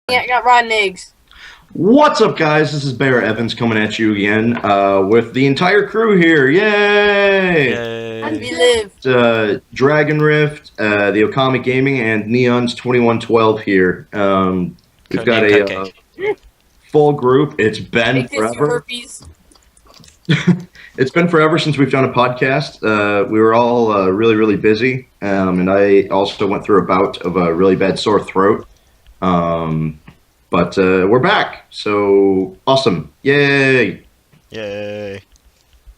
Yeah, I got rotten eggs. What's up, guys? This is Bear Evans coming at you again with the entire crew here. Yay! And we Yay! live. Dragon Rift, the Okami Gaming, and Neon's 2112 here. We've got Codename a full group. It's been Make this your forever. herpes. It's been forever since we've done a podcast. We were all really, really busy, and I also went through a bout of a really bad sore throat. But we're back, so awesome! Yay! Yay!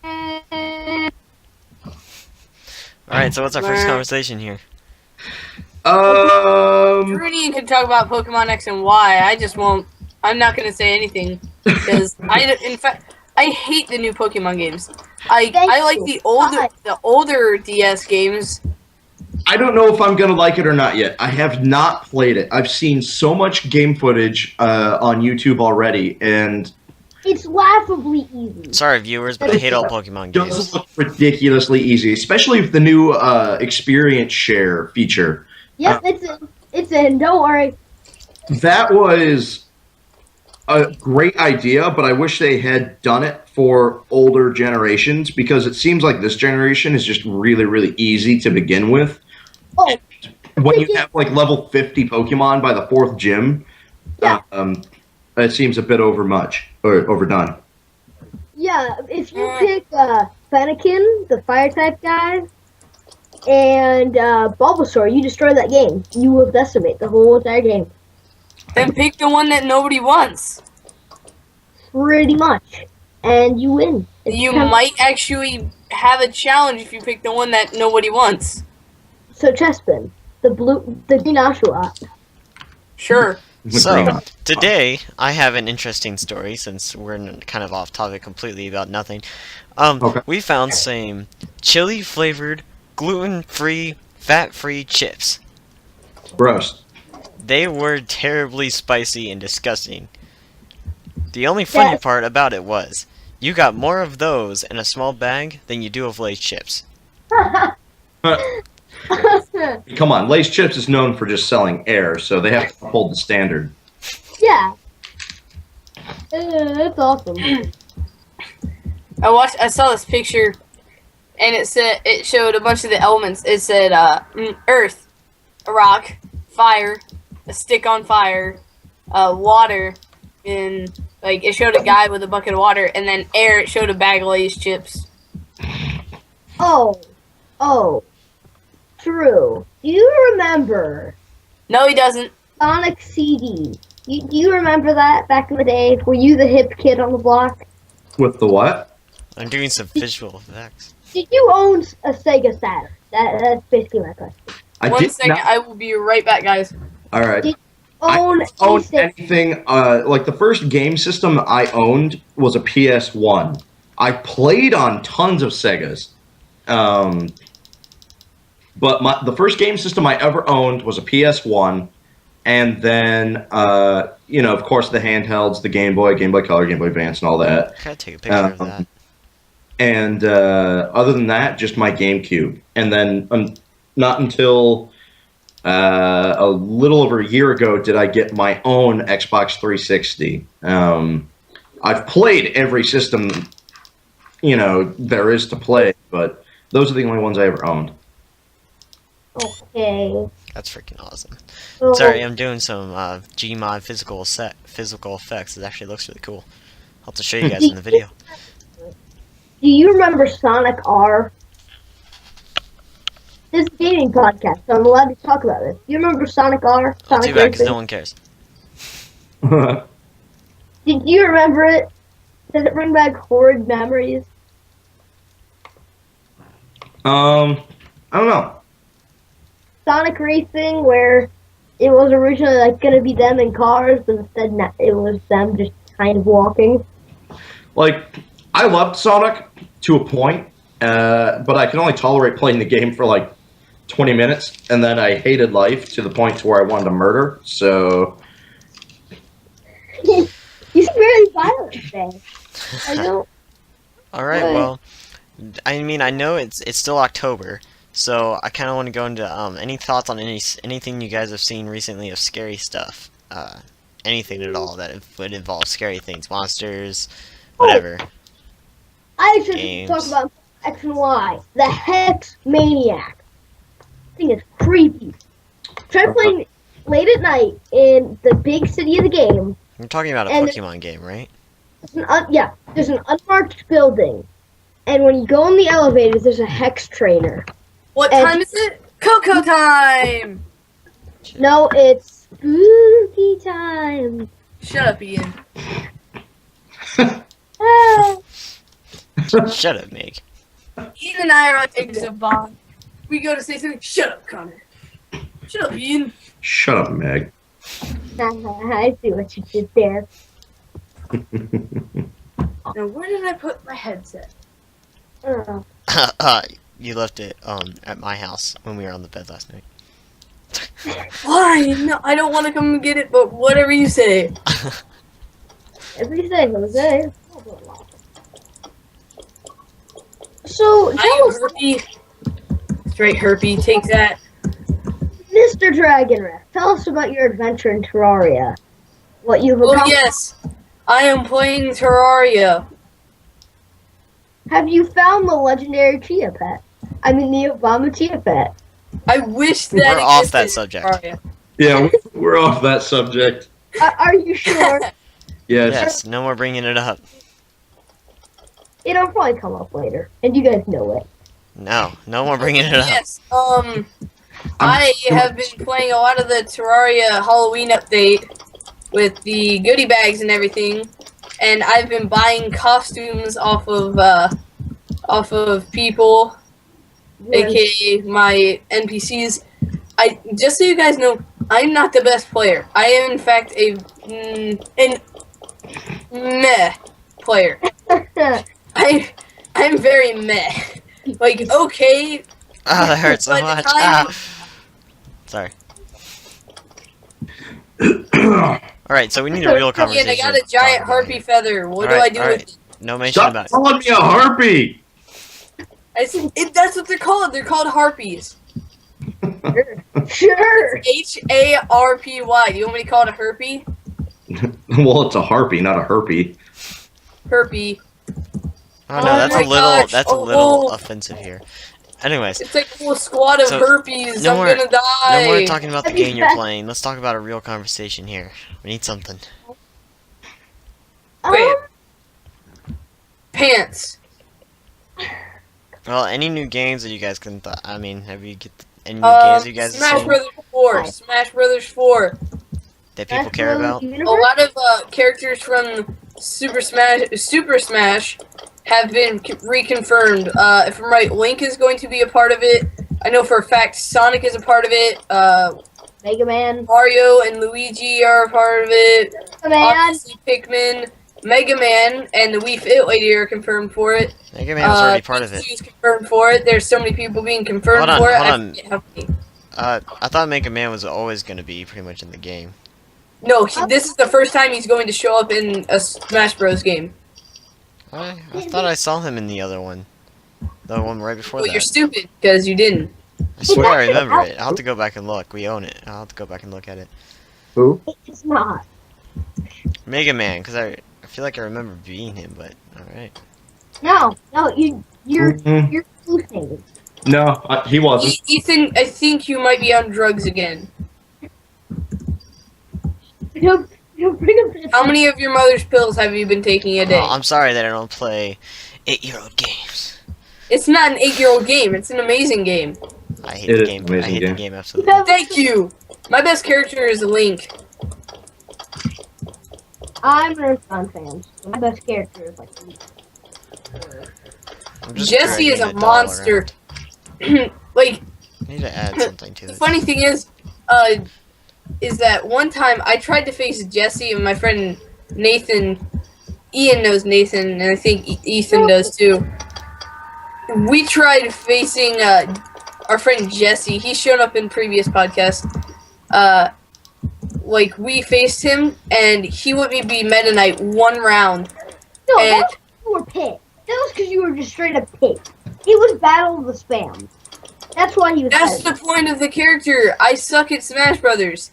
Alright, so what's our first conversation here? Rudy can talk about Pokemon X and Y. I just won't. I'm not gonna say anything because in fact, I hate the new Pokemon games. I like the older DS games. I don't know if I'm going to like it or not yet. I have not played it. I've seen so much game footage on YouTube already, and it's laughably easy. Sorry, viewers, but I hate all Pokemon it games. does look ridiculously easy, especially with the new experience share feature. Yep, it's in. Don't worry. That was a great idea, but I wish they had done it for older generations because it seems like this generation is just really, really easy to begin with. Oh, When you have like level 50 Pokemon by the 4th gym, yeah. It seems a bit overdone. Yeah, if you pick Fennekin, the fire type guy, and Bulbasaur, you destroy that game. You will decimate the whole entire game. Then pick the one that nobody wants. Pretty much. And you win. You might actually have a challenge if you pick the one that nobody wants. So Chespin, the green Oshawott. Sure. So, today, I have an interesting story, since we're kind of off topic completely about nothing. Okay. We found some chili-flavored, gluten-free, fat-free chips. Gross. They were terribly spicy and disgusting. The only funny part about it was, you got more of those in a small bag than you do of Lay's chips. Come on, Lay's Chips is known for just selling air, so they have to uphold the standard. Yeah. That's awesome. I saw this picture, and it showed a bunch of the elements. It said earth, a rock, fire, a stick on fire, water, and like it showed a guy with a bucket of water, and then air. It showed a bag of Lay's chips. Oh. True. Do you remember No, he doesn't. Sonic CD? Do you remember that back in the day? Were you the hip kid on the block? With the what? I'm doing some visual effects. Did you own a Sega Saturn? That's basically my question. One second, I will be right back, guys. All right. Did own I don't own a anything. Like the first game system I owned was a PS1. I played on tons of Segas. But the first game system I ever owned was a PS1, and then, of course, the handhelds, the Game Boy, Game Boy Color, Game Boy Advance, and all that. Gotta take a picture of that. And other than that, just my GameCube. And then not until a little over a year ago did I get my own Xbox 360. I've played every system, there is to play, but those are the only ones I ever owned. Okay. That's freaking awesome. So, Sorry, I'm doing some Gmod physical effects. It actually looks really cool. I'll have to show you guys in the video. do you remember Sonic R? This is a gaming podcast, so I'm allowed to talk about this. Do you remember Sonic R? Oh, Sonic too bad, because Racing? no one cares. Did you remember it? Does it bring back horrid memories? I don't know. Sonic Racing, where it was originally like gonna be them in cars, but instead it was them just kind of walking. Like, I loved Sonic to a point, but I can only tolerate playing the game for like 20 minutes, and then I hated life to the point to where I wanted to murder, so... You seem very violent today. I don't... Alright, well, I mean, I know it's still October, so I kind of want to go into any thoughts on anything you guys have seen recently of scary stuff. anything at all that would involve scary things, monsters, whatever. I should Games. talk about X and Y. The Hex Maniac. Thing is creepy. Try playing late at night in the big city of the game. We're talking about a And- Pokemon game, right? There's an unmarked building, and when you go in the elevators, there's a hex trainer. What And- time is it? Cocoa time! No, it's spooky time. Shut up, Ian. Ah. Shut up, Meg. Ian and I are on exit bond. We go to say something. Shut up, Connor. Shut up, Ian. Shut up, Meg. I see what you did there. Now, where did I put my headset? You left it at my house when we were on the bed last night. Fine. No, I don't want to come and get it, but whatever you say. As we say, Jose. So, I tell am us, Herpy. Straight Herpy. Take that. Mr. Dragonriff, tell us about your adventure in Terraria. What you've Oh, accomplished. yes. I am playing Terraria. Have you found the legendary Chia Pet? I mean, the Obama Chia Pet. I wish that We're off existed that in subject. Terraria. Yeah, we're off that subject. Are you sure? Yes. Yes, no more bringing it up. It'll probably come up later, and you guys know it. No more bringing it up. Yes. I have been playing a lot of the Terraria Halloween update with the goodie bags and everything, and I've been buying costumes off of people, aka my NPCs. Just so you guys know, I'm not the best player. I am in fact an meh player. I'm very meh. Like, okay. Ah, that hurts so By the much. time- Ah. Sorry. Alright, so we need a real Ian, conversation. I got a giant harpy feather. What do I do with it? No mention Stop about it. calling me a harpy! That's what they're called. They're called harpies. Sure. Harpy. Do you want me to call it a herpy? Well, it's a harpy, not a herpy. Herpy. Oh no, Oh that's my a little gosh. that's a Oh, little oh. offensive here. Anyways, It's like a whole squad of So, herpies. no I'm more- gonna no die. more talking about the That'd be game you're fast. playing. Let's talk about a real conversation here. We need something. Wait. Pants. Well, any new games that you guys can I mean, have you get any new games you guys have Smash seen Brothers 4. Smash Brothers 4. that people care about? A lot of characters from Super Smash have been reconfirmed. If I'm right, Link is going to be a part of it. I know for a fact Sonic is a part of it. Mega Man. Mario and Luigi are a part of it. Mega Man. Obviously, Pikmin, Mega Man, and the Wii Fit Lady are confirmed for it. Mega Man was already part of it. Pikachu is confirmed for it. There's so many people being confirmed Hold on, for it. hold I on. forget how many. I thought Mega Man was always going to be pretty much in the game. No, this is the first time he's going to show up in a Smash Bros. game. I thought I saw him in the other one. The one right before Well, that. you're stupid because you didn't. I swear I remember it. I'll have to go back and look. We own it. I'll have to go back and look at it. Who? It's not. Mega Man, because I feel like I remember being him, but alright. No, you're Mhm. you're hallucinating. No, he wasn't. Ethan, I think you might be on drugs again. Don't bring up this. How many of your mother's pills have you been taking a day? I'm sorry that I don't play 8-year-old games. It's not an 8-year-old game. It's an amazing game. I hate It the is game. an amazing I hate game. the game absolutely. Thank you. My best character is Link. I'm an Earthbound fan. So my best character is like. I'm just Jesse is dragging a the doll monster. Like, around. I need to add something to the it. funny thing is that one time I tried to face Jesse and my friend Nathan. Ian knows Nathan, and I think Ethan does too. We tried facing our friend Jesse. He's shown up in previous podcasts. Like, we faced him, and he let me be Meta Knight one round. No, And- that was because you were pissed. That was because you were just straight up pissed. He was Battle of the Spam. That's why he was. That's pissed. the point of the character. I suck at Smash Brothers.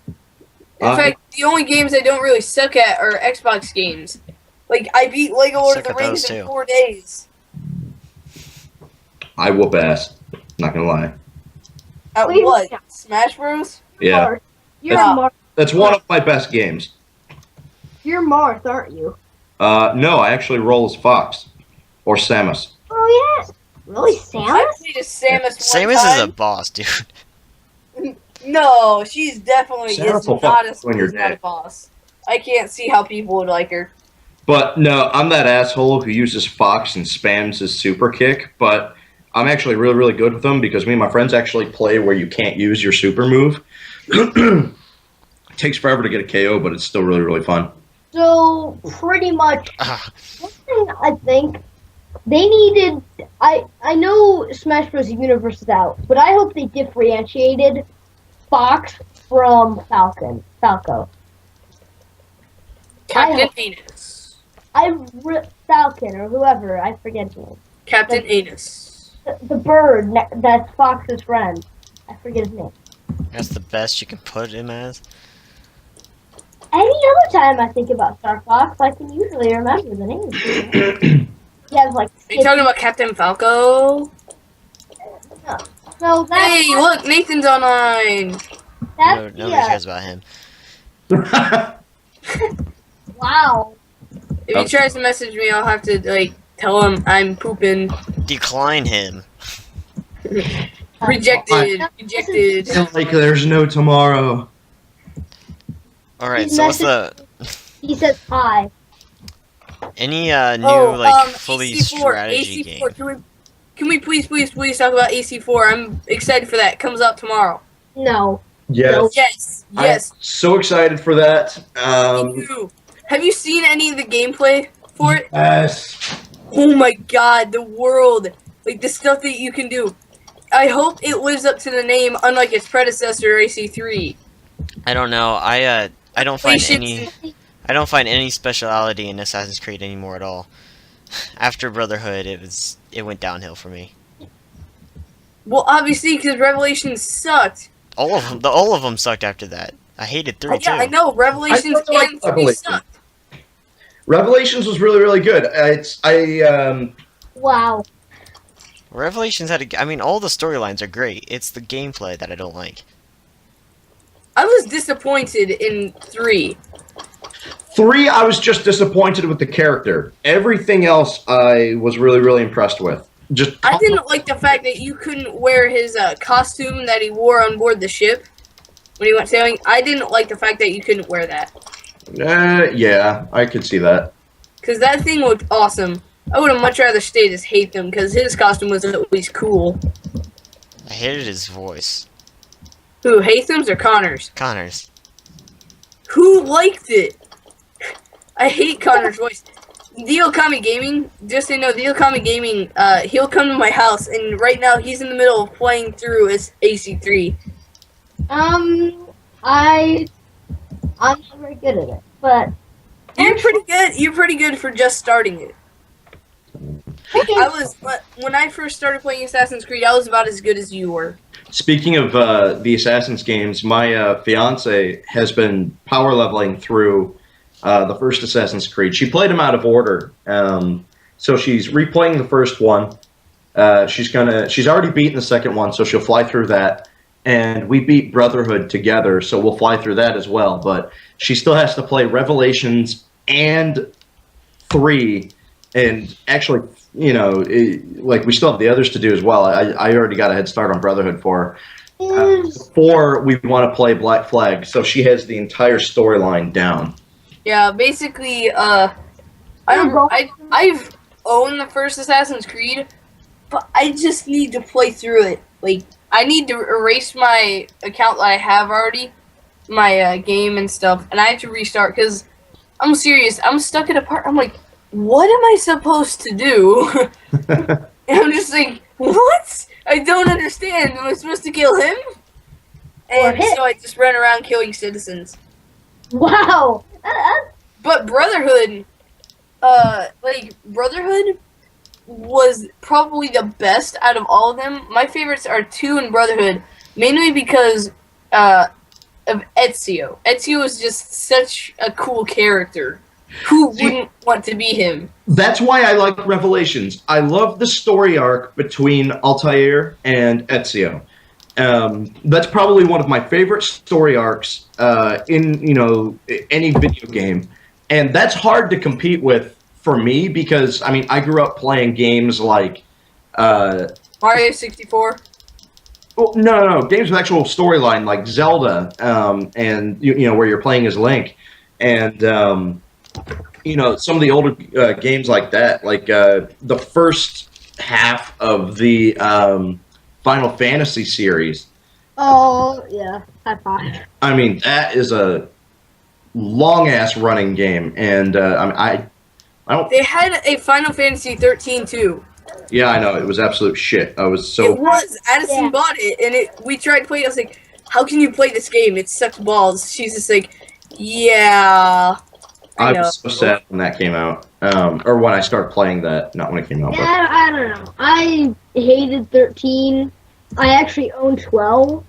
In fact, the only games I don't really suck at are Xbox games. Like, I beat Lego Lord of Suck the at Rings those, in too. 4 days. I whoop ass. Not gonna lie. At Wait, what? yeah. Smash Bros? Yeah, Marth. You're Yeah. Marth. that's one of my best games. You're Marth, aren't you? No, I actually roll as Fox or Samus. Oh yeah. Really, I Samus? played as Samus one Samus is a time. boss, dude. No, she's definitely Samus will not fuck when you're is not a dead. boss. I can't see how people would like her. But no, I'm that asshole who uses Fox and spams his super kick, but I'm actually really, really good with them because me and my friends actually play where you can't use your super move. It takes forever to get a KO, but it's still really, really fun. So pretty much, Ah, one thing I think they needed. I know Smash Bros. Universe is out, but I hope they differentiated Fox from Falco. Captain Anus. Falcon or whoever, I forget his name. Captain Anus. The bird that's Fox's friend. I forget his name. that's the best you can put him as. Any other time I think about Star Fox, I can usually remember the name. He has like. Are you talking about Captain Falco? So that's Hey, look, Nathan's online. No, that's nobody cares about him. Wow. If he tries to message me, I'll have to like tell him I'm pooping. Decline him. Rejected. Rejected. Like there's no tomorrow. Alright, He's so what's the He says hi. any new fully AC4, strategy AC4. game? Can we please talk about AC4? I'm excited for that. It comes out tomorrow. No. Yes. Yes. I'm so excited for that. Me too. Have you seen any of the gameplay for it? Yes. Oh my god, the world. Like, the stuff that you can do. I hope it lives up to the name, unlike its predecessor, AC3. I don't know. I don't find Spaceships any I don't find any speciality in Assassin's Creed anymore at all. After Brotherhood, it went downhill for me. Well, obviously, because Revelations sucked. All of them sucked after that. I hated 3 too. Yeah, I know. Revelations I don't like and 3 Revelations. sucked. Revelations was really, really good. Wow. Revelations I mean, all the storylines are great. It's the gameplay that I don't like. I was disappointed in 3. 3, I was just disappointed with the character. Everything else, I was really, really impressed with. Just I didn't like the fact that you couldn't wear his costume that he wore on board the ship when he went sailing. I didn't like the fact that you couldn't wear that. Yeah, I could see that. Because that thing looked awesome. I would have much rather stayed as Hatham, because his costume was at least cool. I hated his voice. Who, Hatham's or Connor's? Connor's. Who liked it? I hate Connor's voice. The Okami Gaming, just so you know, the Okami Gaming, he'll come to my house, and right now he's in the middle of playing through his AC3. I'm not very good at it, but You're pretty good. You're pretty good for just starting it. When I first started playing Assassin's Creed, I was about as good as you were. Speaking of the Assassin's games, my fiance has been power leveling through the first Assassin's Creed. She played them out of order, so she's replaying the first one. She's already beaten the second one, so she'll fly through that. And we beat Brotherhood together, so we'll fly through that as well. But she still has to play Revelations and 3, and actually, you know, we still have the others to do as well. I already got a head start on Brotherhood for her. Before we want to play Black Flag, so she has the entire storyline down. Yeah, basically, I've owned the first Assassin's Creed, but I just need to play through it. Like, I need to erase my account that I have already, my game and stuff, and I have to restart, because I'm serious, I'm stuck at a part, I'm like, what am I supposed to do? And I'm just like, what? I don't understand. Am I supposed to kill him? And so I just run around killing citizens. wow. But Brotherhood, Brotherhood was probably the best out of all of them. My favorites are 2 and Brotherhood, mainly because of Ezio. Ezio is just such a cool character. Who wouldn't want to be him? That's why I like Revelations. I love the story arc between Altair and Ezio. That's probably one of my favorite story arcs in any video game, and that's hard to compete with for me because I mean I grew up playing games like Mario 64. well, no, games with actual storyline like Zelda, and where you're playing as Link, and some of the older games like that, like the first half of the Final Fantasy series. Oh, yeah. High five. I mean, that is a long ass running game, and I don't. They had a Final Fantasy 13 too. Yeah, I know it was absolute shit. I was It so. was. Addison bought it, and we tried to play it. I was like, "How can you play this game? It sucks balls." She's just like, "Yeah." I know. was so sad when that came out, or when I started playing that, not when it came out. But Yeah, I don't know. I hated 13. I actually own 12.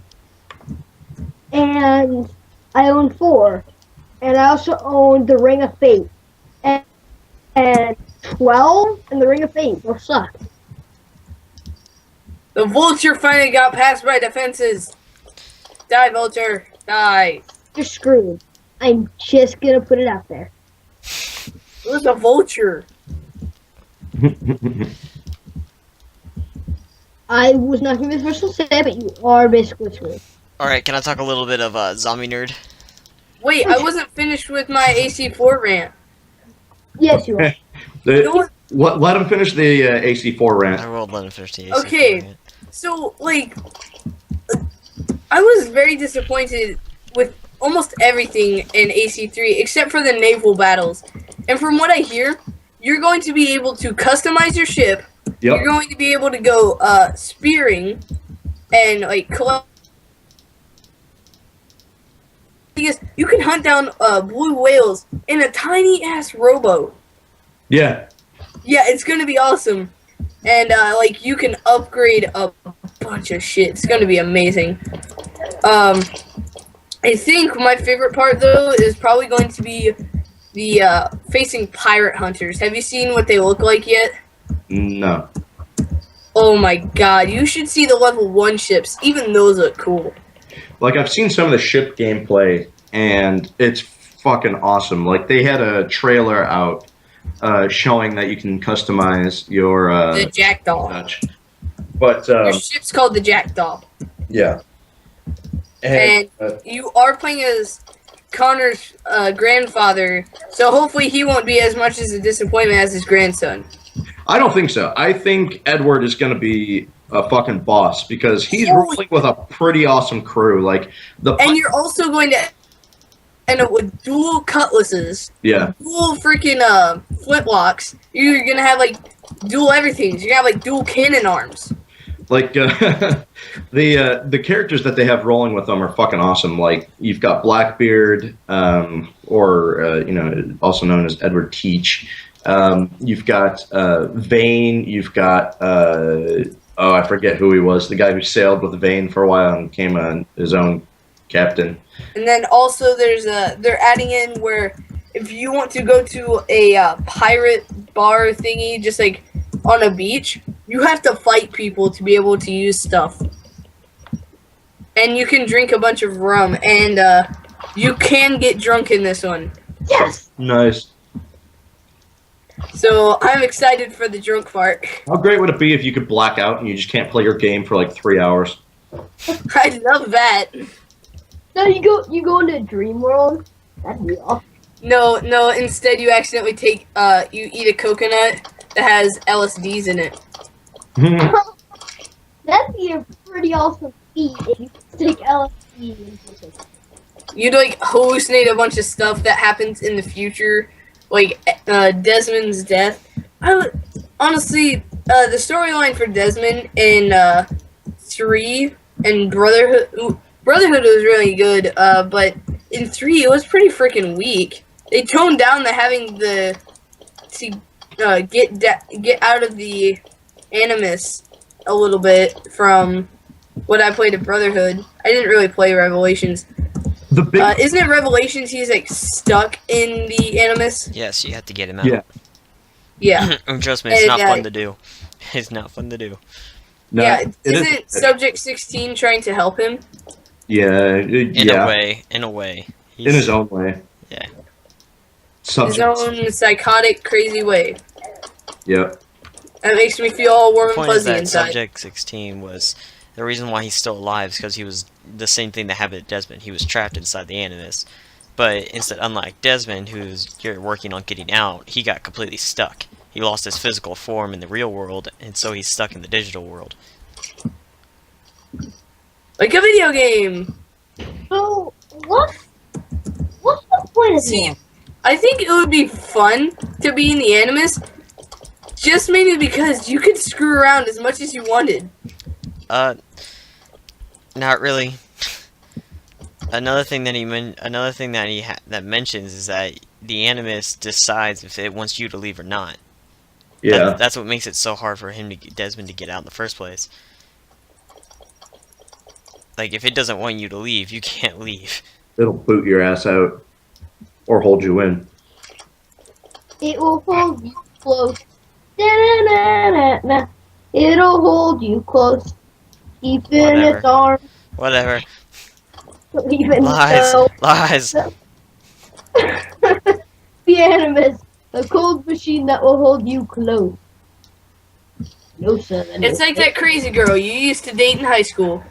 And I own 4. And I also own the Ring of Fate. And 12 and the Ring of Fate both suck. The Vulture finally got past my defenses. Die, Vulture. Die. You're screwed. I'm just gonna put it out there. It was a Vulture. I was not gonna be the first to say, but you are basically screwed. Alright, can I talk a little bit of Zombie Nerd? Wait, I wasn't finished with my AC4 rant. Yes, you are. You know what? let him finish the AC4 rant. I rolled 1150. AC Okay. So, like, I was very disappointed with almost everything in AC3 except for the naval battles. And from what I hear, you're going to be able to customize your ship. Yep. You're going to be able to go spearing and, like, collect. Because you can hunt down blue whales in a tiny ass rowboat. Yeah. Yeah, it's gonna be awesome, and like you can upgrade a bunch of shit. It's gonna be amazing. I think my favorite part though is probably going to be the facing pirate hunters. Have you seen what they look like yet? No. Oh my god, you should see the level 1 ships. Even those look cool. Like I've seen some of the ship gameplay, and it's fucking awesome. Like they had a trailer out showing that you can customize your The Jackdaw. Dutch. But Your ship's called the Jackdaw. yeah. And you are playing as Connor's grandfather, so hopefully he won't be as much as a disappointment as his grandson. I don't think so. I think Edward is going to be a fucking boss because he's rolling with a pretty awesome crew. Like And you're also going to end up with dual cutlasses, yeah, dual freaking flintlocks. You're gonna have like dual everything. You're gonna have like dual cannon arms. like the characters that they have rolling with them are fucking awesome. Like you've got Blackbeard, or also known as Edward Teach. You've got Vane. You've got I forget who he was. The guy who sailed with Vane for a while and became his own captain. And then also they're adding in where if you want to go to a pirate bar thingy, just like on a beach, you have to fight people to be able to use stuff. And you can drink a bunch of rum, and you can get drunk in this one. Yes! Nice. So I'm excited for the drunk part. How great would it be if you could black out and you just can't play your game for like 3 hours? I love that. No, you go into Dream World. That'd be awesome. No, instead you accidentally take, you eat a coconut that has LSDs in it. That'd be a pretty awesome feat if you take LSD into it. You'd, like, hallucinate a bunch of stuff that happens in the future, like, Desmond's death. Honestly, the storyline for Desmond in, 3 and Brotherhood was really good, but in 3 it was pretty freaking weak. They toned down the having to get out of the Animus a little bit from what I played at Brotherhood. I didn't really play Revelations. The big Isn't it Revelations? He's like stuck in the Animus. Yes, you have to get him out. Yeah. Yeah. And trust me, it's And, not fun to do. It's not fun to do. no, Yeah. it is- Isn't Subject 16 trying to help him? Yeah, In a way. In a way. in his own way. Yeah. His Subject. own psychotic, crazy way. Yeah. That makes me feel all warm The and point is fuzzy that inside. Subject 16 was the reason why he's still alive is because he was the same thing that happened to Desmond. He was trapped inside the Animus. But instead, unlike Desmond, who's you're working on getting out, he got completely stuck. He lost his physical form in the real world, and so he's stuck in the digital world. Like a video game. So what's the point of See, this? I think it would be fun to be in the Animus, just mainly because you could screw around as much as you wanted. Not really. Another thing that that mentions is that the Animus decides if it wants you to leave or not. Yeah. That's what makes it so hard for him Desmond to get out in the first place. Like, if it doesn't want you to leave, you can't leave. It'll boot your ass out. Or hold you in. It will hold you close. Da-na-na-na-na. It'll hold you close. Keep in Whatever. its arms. Whatever. Even Lies. though Lies. the Animus, a cold machine that will hold you close. Closer than It's like that crazy girl you used to date in high school.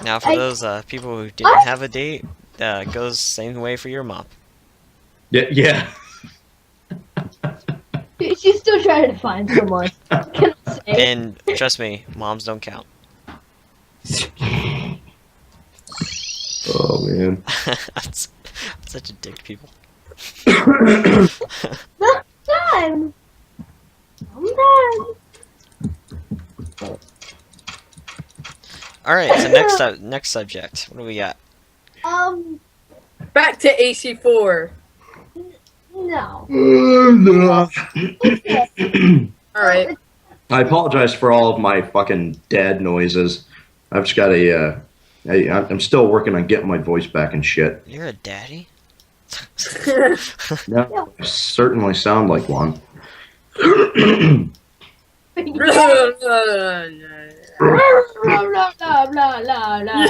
Now, for those people who didn't have a date, goes same way for your mom. Yeah. She's still trying to find someone. Can I say? And trust me, moms don't count. Oh, man. That's such a dick, people. Not done. I'm done. All right, so next subject. What do we got? Back to AC4. No. Alright. I apologize for all of my fucking dad noises. I've just got I'm still working on getting my voice back and shit. You're a daddy? No, I certainly sound like one. Blah, blah, blah, blah, blah, blah.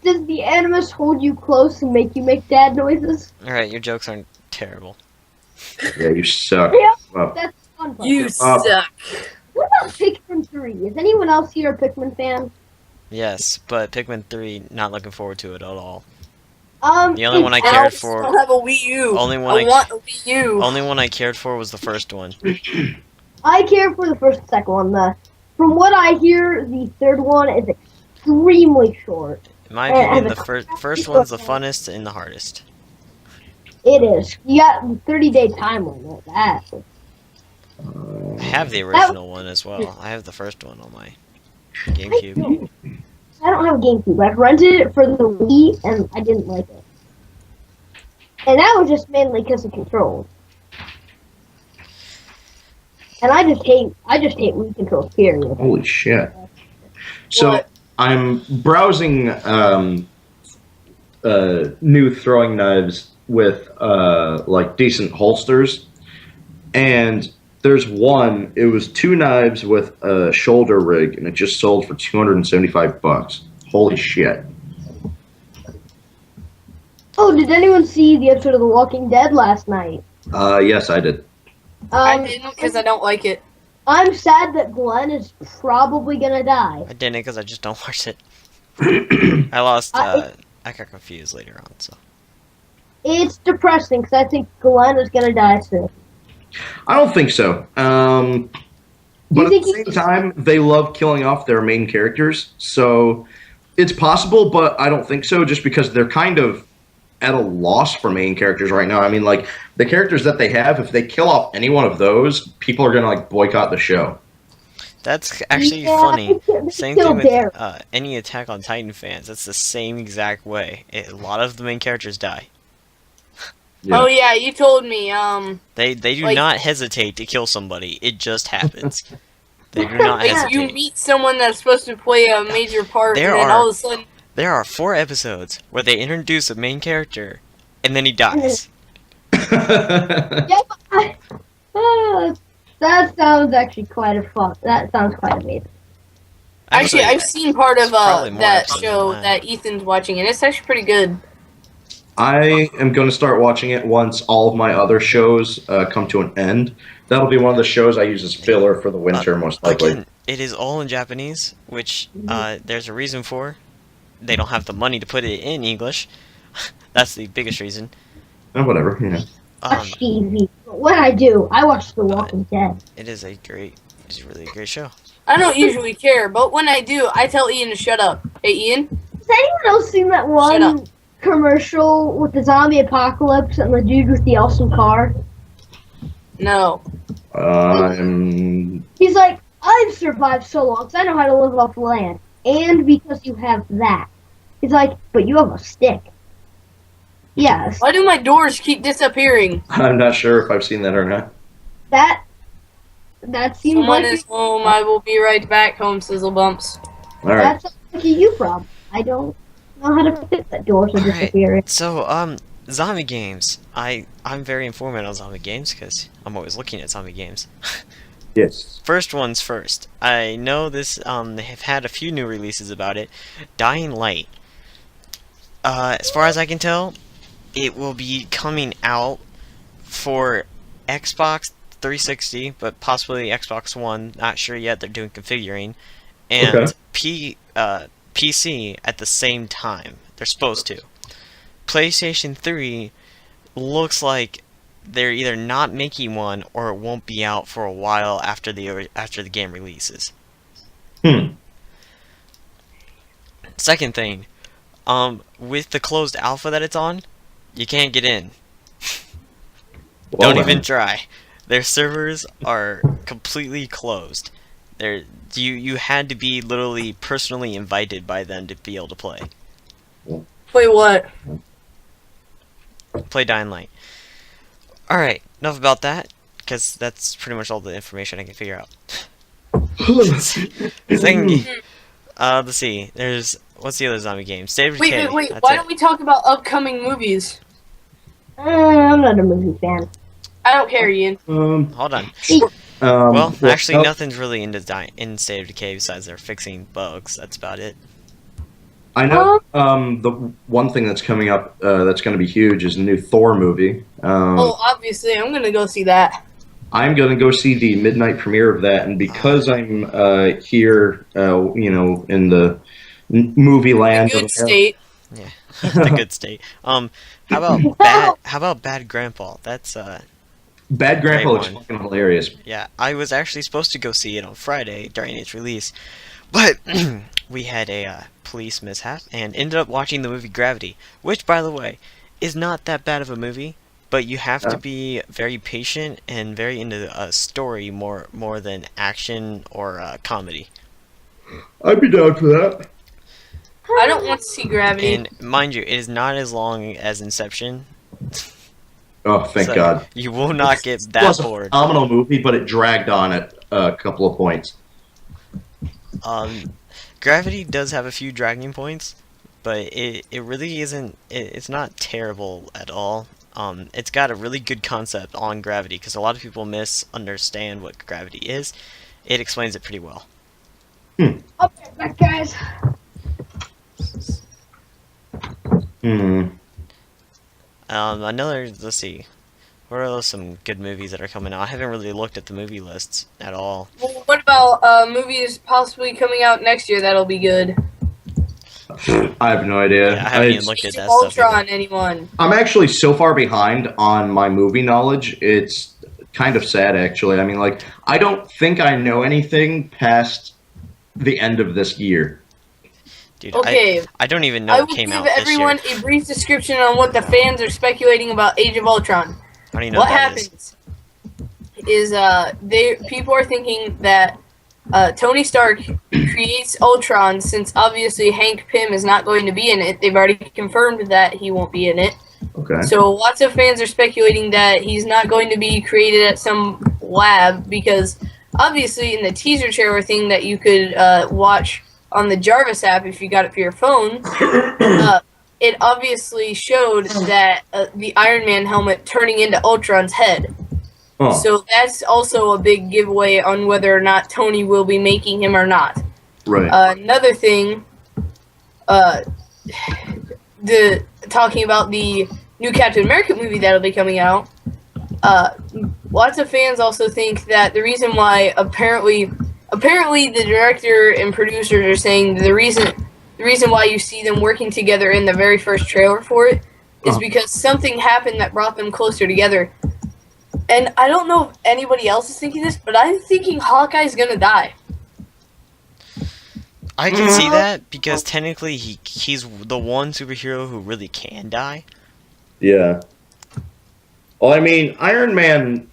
Does the Animus hold you close and make you make dad noises? All right, your jokes aren't terrible. Yeah, you suck. Yeah. Well, That's fun. You suck. What about Pikmin 3? Is anyone else here a Pikmin fan? Yes, but Pikmin 3, not looking forward to it at all. The only it's one I I cared also for- don't have a Wii U. Only one I want a Wii U. Only one I cared for was the first one. I care for the first and second one. From what I hear, the third one is extremely short. In my And opinion, the first one's the funnest and the hardest. It is. You got 30-day time limit. That. I have the original one as well. I have the first one on my GameCube. I don't have a GameCube. I rented it for the Wii, and I didn't like it. And that was just mainly because of controls. And I just hate Wii controls, period. holy shit. So What? I'm browsing new throwing knives with like decent holsters, and there's one. It was 2 knives with a shoulder rig, and it just sold for $275. Holy shit! Oh, did anyone see the episode of The Walking Dead last night? Yes, I did. I didn't because I don't like it. I'm sad that Glenn is probably gonna die. I didn't because I just don't watch it. I lost. I got confused later on. So It's depressing because I think Glenn is gonna die soon. I don't think so. But at think the same time, they love killing off their main characters, so it's possible, but I don't think so, just because they're kind of at a loss for main characters right now. I mean, like, the characters that they have, if they kill off any one of those, people are going to, like, boycott the show. that's actually Yeah, funny. they Same kill thing with Derek. any Attack on Titan fans. That's the same exact way. A lot of the main characters die. Yeah. Oh yeah, you told me. They do Like- not hesitate to kill somebody. It just happens. They do not Like, hesitate. you meet someone that's supposed to play a major part, There and then are- all of a sudden, There are 4 episodes where they introduce a main character, and then he dies. Yeah, that sounds actually quite a fun. That sounds quite amazing. actually, I've seen part of it's probably more that episodes show than that Ethan's watching, and it's actually pretty good. I am going to start watching it once all of my other shows come to an end. That'll be one of the shows I use as filler for the winter, most likely. Again, it is all in Japanese, which there's a reason for. They don't have the money to put it in English. That's the biggest reason. Whatever, you know. Watch TV. But when I do, I watch The Walking Dead. It's really a great show. I don't usually care, but when I do, I tell Ian to shut up. Hey, Ian? Has anyone else seen that Shut one commercial with the zombie apocalypse and the dude with the awesome car? No. He's like, I've survived so long because I know how to live off land. And because you have that. He's like, but you have a stick. Yes. Why do my doors keep disappearing? I'm not sure if I've seen that or not. That seems Someone like is home. I will be right back home, Sizzle Bumps. All right. that's like a you problem. I don't know how to fix that doors are Alright. disappearing. So, zombie games. I'm very informed on zombie games because I'm always looking at zombie games. Yes. First one's first. I know this. They have had a few new releases about it. Dying Light. As far as I can tell, it will be coming out for Xbox 360, but possibly Xbox One. Not sure yet. They're doing configuring, and PC at the same time. They're supposed to. PlayStation 3 looks like they're either not making one or it won't be out for a while after the game releases. Second thing, with the closed alpha that it's on, you can't get in. Well, Don't even then. try. Their servers are completely closed. You had to be literally personally invited by them to be able to play. Wait, what? Play Dying Light. Alright, enough about that, because that's pretty much all the information I can figure out. Second, let's see, what's the other zombie game? State of Decay. Wait. That's Why it. don't we talk about upcoming movies? I'm not a movie fan. I don't care, Ian. Hold on. Well, Actually, nothing's really in State of Decay besides they're fixing bugs. That's about it. I know the one thing that's coming up that's going to be huge is a new Thor movie. Obviously, I'm gonna go see that. I'm going to go see the midnight premiere of that, and because I'm here, in the movie land, Good state. Yeah, the good state. How about Bad Grandpa? That's Bad Grandpa looks Great one. fucking hilarious. Yeah, I was actually supposed to go see it on Friday during its release, but we had a police mishap and ended up watching the movie Gravity, which, by the way, is not that bad of a movie, but you have to be very patient and very into a story more than action or comedy. I'd be down for that. I don't want to see Gravity. And mind you, it is not as long as Inception. Oh, thank So God. You will not get It that was a bored. phenomenal movie, but it dragged on at a couple of points. Gravity does have a few dragging points, but it really isn't. It's not terrible at all. It's got a really good concept on gravity because a lot of people misunderstand what gravity is. It explains it pretty well. I'll be right back, guys. Let's see. What are some good movies that are coming out? I haven't really looked at the movie lists at all. Well, what about movies possibly coming out next year that'll be good? I have no idea. Yeah, I haven't even looked at Age of that stuff. Ultron, either. anyone? I'm actually so far behind on my movie knowledge. It's kind of sad, actually. I mean, like, I don't think I know anything past the end of this year. Dude, Okay. I don't even I know will what came give out this year. everyone a brief description on what the fans are speculating about Age of Ultron. I don't even know What what that is. happens is people are thinking that Tony Stark creates Ultron since obviously Hank Pym is not going to be in it. They've already confirmed that he won't be in it. Okay. So lots of fans are speculating that he's not going to be created at some lab because obviously in the teaser trailer thing that you could watch on the Jarvis app if you got it for your phone, it obviously showed that the Iron Man helmet turning into Ultron's head. Huh. So that's also a big giveaway on whether or not Tony will be making him or not. Right. Another thing, talking about the new Captain America movie that'll be coming out. Lots of fans also think that the reason why apparently the director and producers are saying the reason why you see them working together in the very first trailer for it is because something happened that brought them closer together. And I don't know if anybody else is thinking this, but I'm thinking Hawkeye's gonna die. I can see that because technically he's the one superhero who really can die. Yeah. Well, I mean, Iron Man,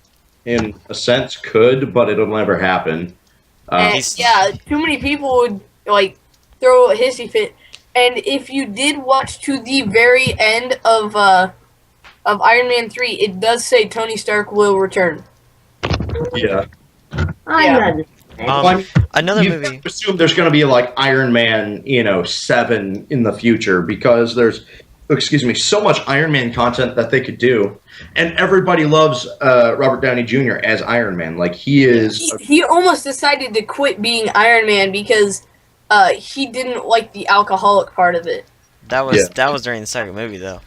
in a sense, could, but it'll never happen. And yeah, too many people would like throw a hissy fit. And if you did watch to the very end of Iron Man 3, it does say Tony Stark will return. Yeah. Another you movie. Assume there's going to be like Iron Man, 7 in the future because there's, so much Iron Man content that they could do, and everybody loves Robert Downey Jr. as Iron Man. Like he is. He almost decided to quit being Iron Man because he didn't like the alcoholic part of it. That was during the second movie though.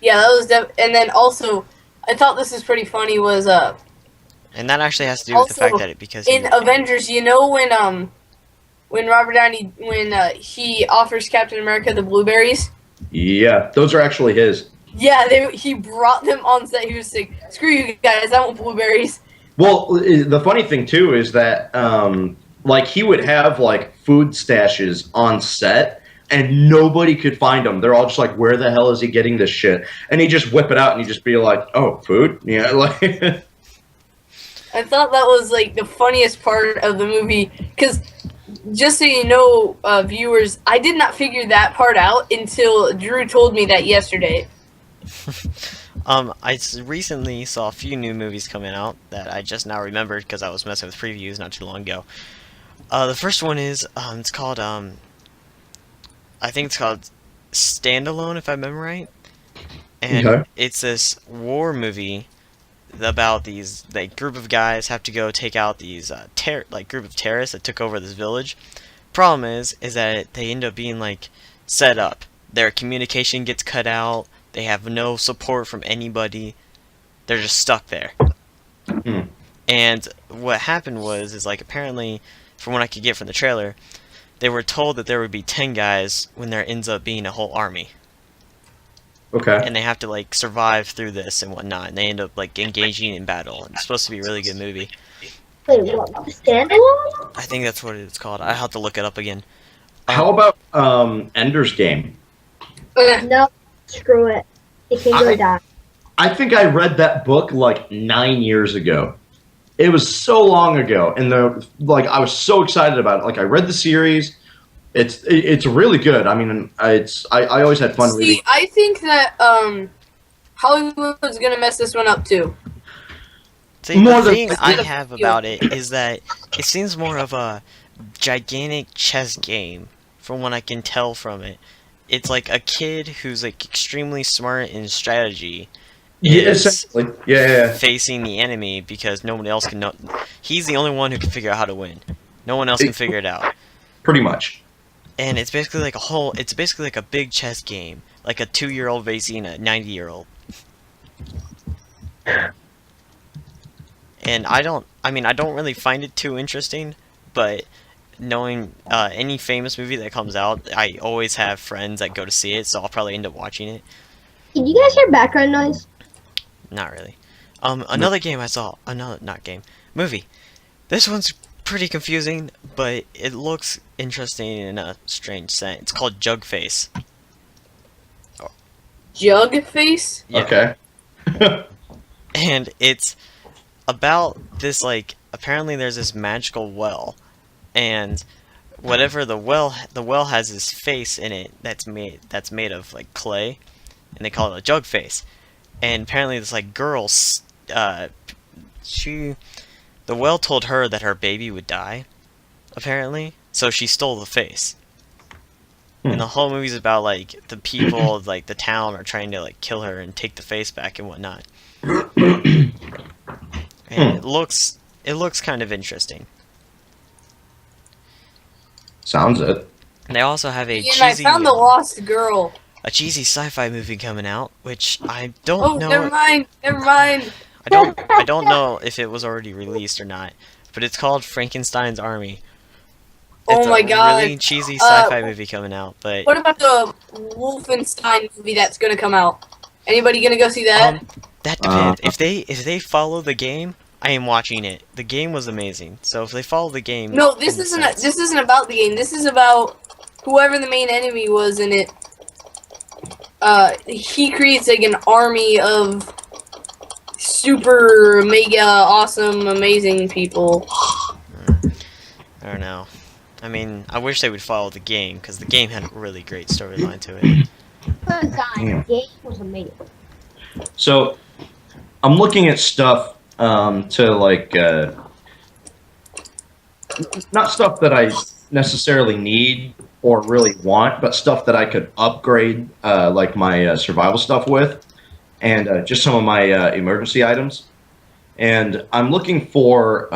Yeah, that was and then also I thought this is pretty funny was and that actually has to do with the fact that because in Avengers, when Robert Downey he offers Captain America the blueberries. Yeah, those are actually his. Yeah, he brought them on set. He was like, "Screw you guys, I want blueberries." Well, the funny thing too is that like he would have like food stashes on set, and nobody could find them. They're all just like, "Where the hell is he getting this shit?" And he just whip it out, and he just be like, "Oh, food, yeah." Like, I thought that was like the funniest part of the movie because. Just so you know, viewers, I did not figure that part out until Drew told me that yesterday. I recently saw a few new movies coming out that I just now remembered because I was messing with previews not too long ago. The first one is, it's called, I think it's called Standalone, if I remember right. And it's this war movie about these group of guys have to go take out these group of terrorists that took over this village. Problem is that they end up being like set up. Their communication gets cut out. They have no support from anybody. They're just stuck there. And what happened is like apparently, from what I could get from the trailer, they were told that there would be 10 guys when there ends up being a whole army. Okay. And they have to like survive through this and whatnot, and they end up like engaging in battle. It's supposed to be a really good movie. Wait, what? Standalone? I think that's what it's called. I have to look it up again. How about Ender's Game? No, screw it. It can go die. I think I read that book like 9 years ago. It was so long ago, and I was so excited about it. Like I read the series. It's really good. I mean, I always had fun reading. I think that Hollywood's gonna mess this one up too. See, the thing I have about it is that it seems more of a gigantic chess game, from what I can tell from it. It's like a kid who's like extremely smart in strategy. Yeah, essentially. Yeah. Facing the enemy because nobody else can know. He's the only one who can figure out how to win. No one else can figure it out. Pretty much. And it's basically like it's basically like a big chess game. Like a 2-year-old facing a 90-year-old. And I don't really find it too interesting, but knowing any famous movie that comes out, I always have friends that go to see it, so I'll probably end up watching it. Did you guys hear background noise? Not really. Another game I saw, movie. This one's pretty confusing, but it looks interesting in a strange sense. It's called Jugface. Jugface? Yeah. Okay. And it's about this, like, apparently there's this magical well, and whatever the well has this face in it that's made of like clay, and they call it a jug face. And apparently this like girl, she the whale told her that her baby would die, apparently, so she stole the face. And the whole movie's about like the people of like the town are trying to like kill her and take the face back and whatnot. And it looks kind of interesting. Sounds it. And they also have a And I cheesy found the lost girl. a cheesy sci-fi movie coming out, which I don't Oh, know. never mind. Never mind. I don't know if it was already released or not, but it's called Frankenstein's Army. Oh It's my a God. really cheesy sci-fi movie coming out, but What about the Wolfenstein movie that's gonna come out? Anybody gonna go see that? that depends. If they follow the game, I am watching it. The game was amazing, so if they follow the game, No, this in the isn't. sense- This isn't about the game. This is about whoever the main enemy was in it. He creates like an army of super mega awesome amazing people. I don't know. I mean, I wish they would follow the game because the game had a really great storyline to it. The game was amazing. So, I'm looking at stuff to like, not stuff that I necessarily need or really want, but stuff that I could upgrade, like my survival stuff with, and just some of my emergency items. And I'm looking for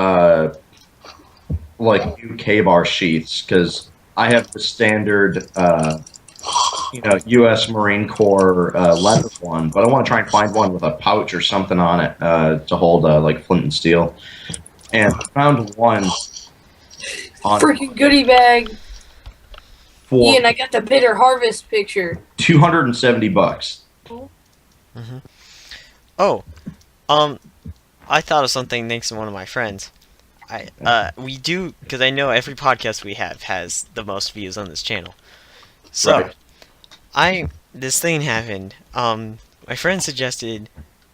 like new K-bar sheaths because I have the standard, U.S. Marine Corps leather one, but I want to try and find one with a pouch or something on it to hold like flint and steel. And I found one on Freaking goodie bag. for Ian, I got the bitter harvest picture. $270. Oh, I thought of something thanks to one of my friends. We do, because I know every podcast we have has the most views on this channel. So, Right. this thing happened. My friend suggested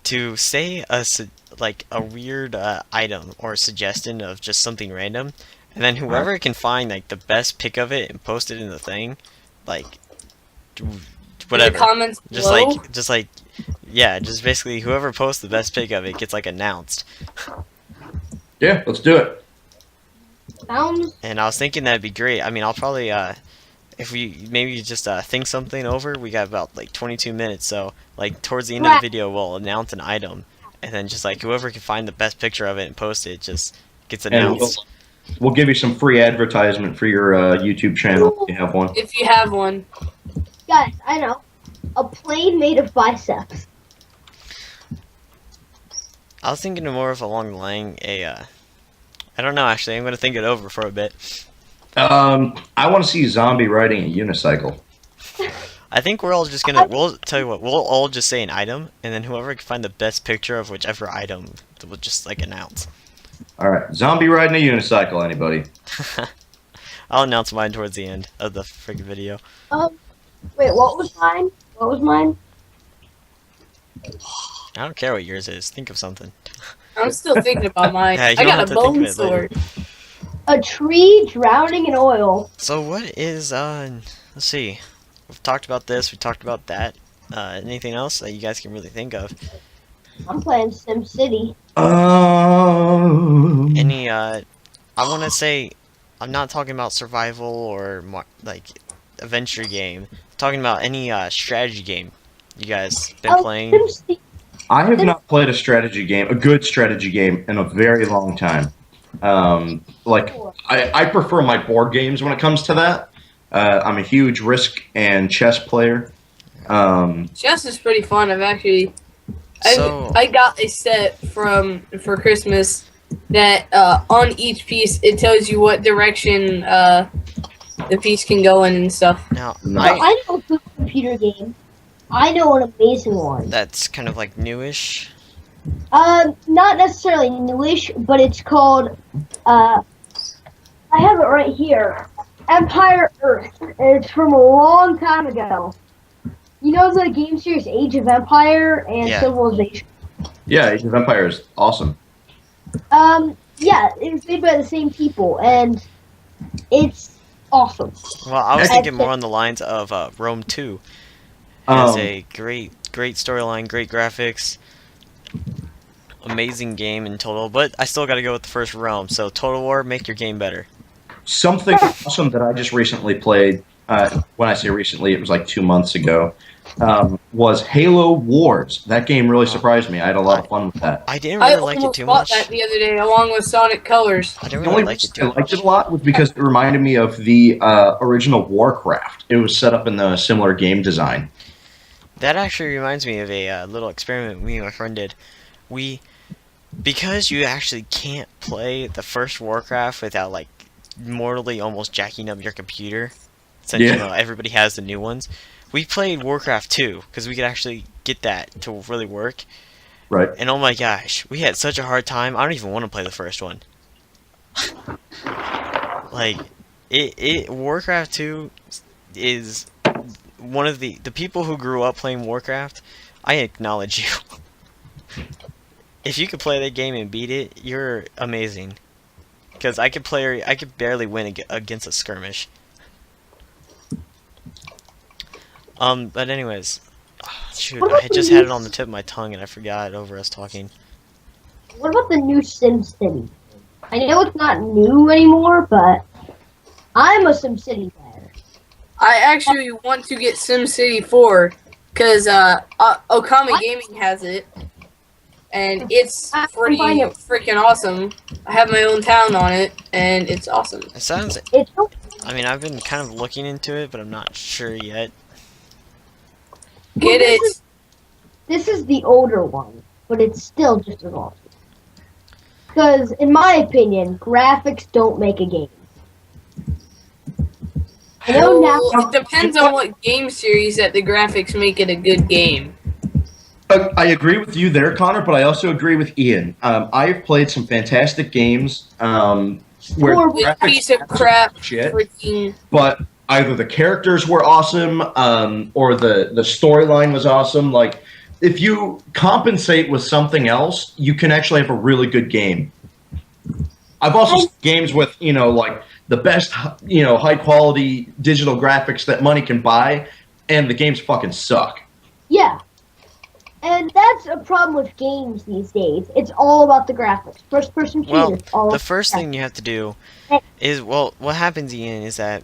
to say a weird item or suggestion of just something random, and then whoever can find like the best pic of it and post it in the thing, like whatever. In the comments Just below. just basically whoever posts the best pic of it gets like announced. Yeah, let's do it. Sounds And I was thinking that'd be great. I mean, I'll probably if we maybe just think something over. We got about like 22 minutes, so like towards the end of the video, we'll announce an item, and then just like whoever can find the best picture of it and post it just gets And announced. we'll give you some free advertisement for your YouTube channel if you have one. If you have one. guys, I know. A plane made of biceps. I was thinking more of along the line I don't know actually. I'm gonna think it over for a bit. I want to see Zombie riding a unicycle. I think we're all just gonna. We'll tell you what. We'll all just say an item, and then whoever can find the best picture of whichever item, will just like announce. All right, Zombie riding a unicycle. Anybody? I'll announce mine towards the end of the freaking video. Wait, what was mine? What was mine? I don't care what yours is. Think of something. I'm still thinking about mine. Yeah, you I don't got have a to think of bone it later. sword. A tree drowning in oil. So what is let's see. We've talked about this. We talked about that. Anything else that you guys can really think of? I'm playing Sim City. Any I want to say, I'm not talking about survival or like adventure game. I'm talking about any strategy game you guys been playing. Sim City. I have not played a strategy game, a good strategy game, in a very long time. I prefer my board games when it comes to that. I'm a huge Risk and chess player. Chess is pretty fun. So- I got a set for Christmas that on each piece it tells you what direction the piece can go in and stuff. Now, I know a good computer game. I know an amazing one. that's kind of like newish. Not necessarily newish, but it's called, I have it right here. Empire Earth. And it's from a long time ago. You know the game series Age of Empire and Yeah. Civilization? Yeah, Age of Empires, awesome. Yeah, it was made by the same people, and it's awesome. Well, I was Next- thinking more on the lines of Rome 2. Has Um, a great storyline, great graphics. amazing game in total, but I still got to go with the first Realm. So Total War, make your game better. Something awesome that I just recently played, when I say recently, it was like 2 months ago, was Halo Wars. That game really surprised me. I had a lot of fun with that. I didn't I really like it almost too bought much. that the other day along with Sonic Colors. I didn't The really only like it reason I too liked it much. a lot was because it reminded me of the original Warcraft. It was set up in the similar game design. That actually reminds me of a little experiment me and my friend did. Because you actually can't play the first Warcraft without like mortally almost jacking up your computer, since Yeah. you know everybody has the new ones. We played Warcraft 2 because we could actually get that to really work. Right. And oh my gosh, we had such a hard time. I don't even want to play the first one. Like, Warcraft 2 is one of the people who grew up playing Warcraft. I acknowledge you. If you could play that game and beat it, you're amazing. Because I could barely win against a skirmish. But anyways, shoot, What about I just the had new it on the tip of my tongue and I forgot over us talking. What about the new SimCity? I know it's not new anymore, but I'm a SimCity player. I actually want to get SimCity 4 because Okami Gaming has it, and it's I'm pretty buying it. freaking awesome. I have my own town on it, and it's awesome. It sounds. It's I mean, I've been kind of looking into it, but I'm not sure yet. Get it? This is the older one, but it's still just as awesome. Because, in my opinion, graphics don't make a game. I know now. Well, it depends on what game series that the graphics make it a good game. I agree with you there, Connor, but I also agree with Ian. I've played some fantastic games where Or This graphics piece of crap, shit, freaking. but either the characters were awesome or the storyline was awesome. Like, if you compensate with something else, you can actually have a really good game. I've also seen games with, like the best, high quality digital graphics that money can buy, and the games fucking suck. Yeah. And that's a problem with games these days. It's all about the graphics. First person shooter. Well, all the first thing you have to do is, well, what happens, Ian, is that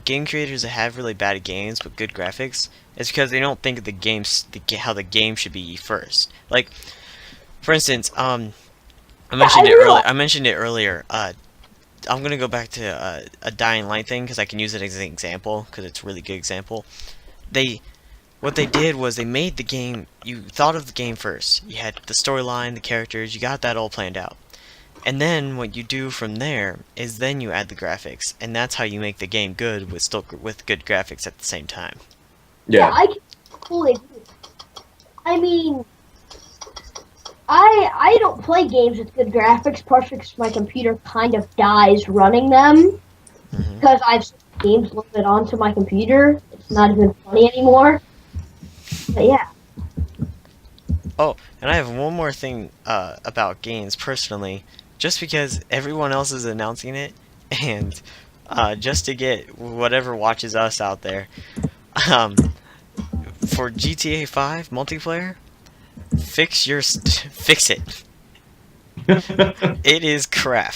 game creators that have really bad games with good graphics is because they don't think of how the game should be first. Like, for instance, I mentioned it earlier. I'm gonna go back to a Dying Light thing because I can use it as an example because it's a really good example. What they did was they made the game. You thought of the game first. You had the storyline, the characters. You got that all planned out. And then what you do from there is then you add the graphics, and that's how you make the game good with good graphics at the same time. Yeah, I can fully agree. I mean, I don't play games with good graphics, partially because my computer kind of dies running them. Because I've switched games loaded onto my computer. It's not even funny anymore. But yeah. Oh, and I have one more thing about games personally. Just because everyone else is announcing it, and just to get whatever watches us out there, for GTA 5 multiplayer, fix it. It is crap.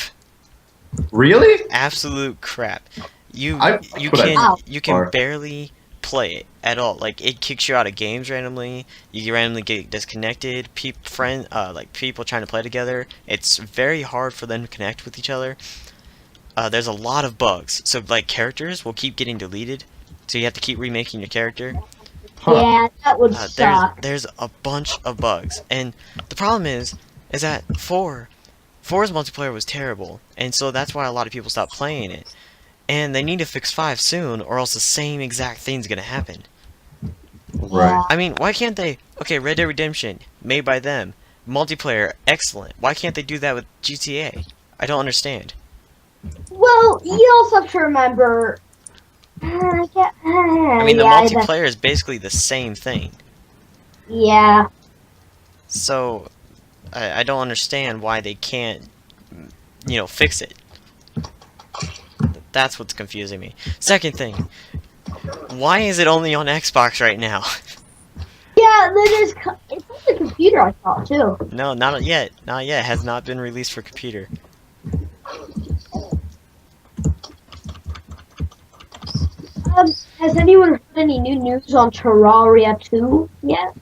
Really? Absolute crap. You Wow. can barely play it at all. Like, it kicks you out of games randomly. You randomly get disconnected. People trying to play together. It's very hard for them to connect with each other. There's a lot of bugs. So, like, characters will keep getting deleted. So you have to keep remaking your character. Yeah, that would suck. There's a bunch of bugs. And the problem is that 4's multiplayer was terrible. And so that's why a lot of people stopped playing it. And they need to fix 5 soon, or else the same exact thing's gonna happen. Right. I mean, why can't they... Okay, Red Dead Redemption, made by them. Multiplayer, excellent. Why can't they do that with GTA? I don't understand. Well, you also have to remember... I mean, the multiplayer is basically the same thing. Yeah. So, I don't understand why they can't, fix it. That's what's confusing me. Second thing, why is it only on Xbox right now? Yeah, it's really computer, I thought, too. No, not yet. Not yet. Has not been released for computer. Has anyone heard any new news on Terraria 2 yet?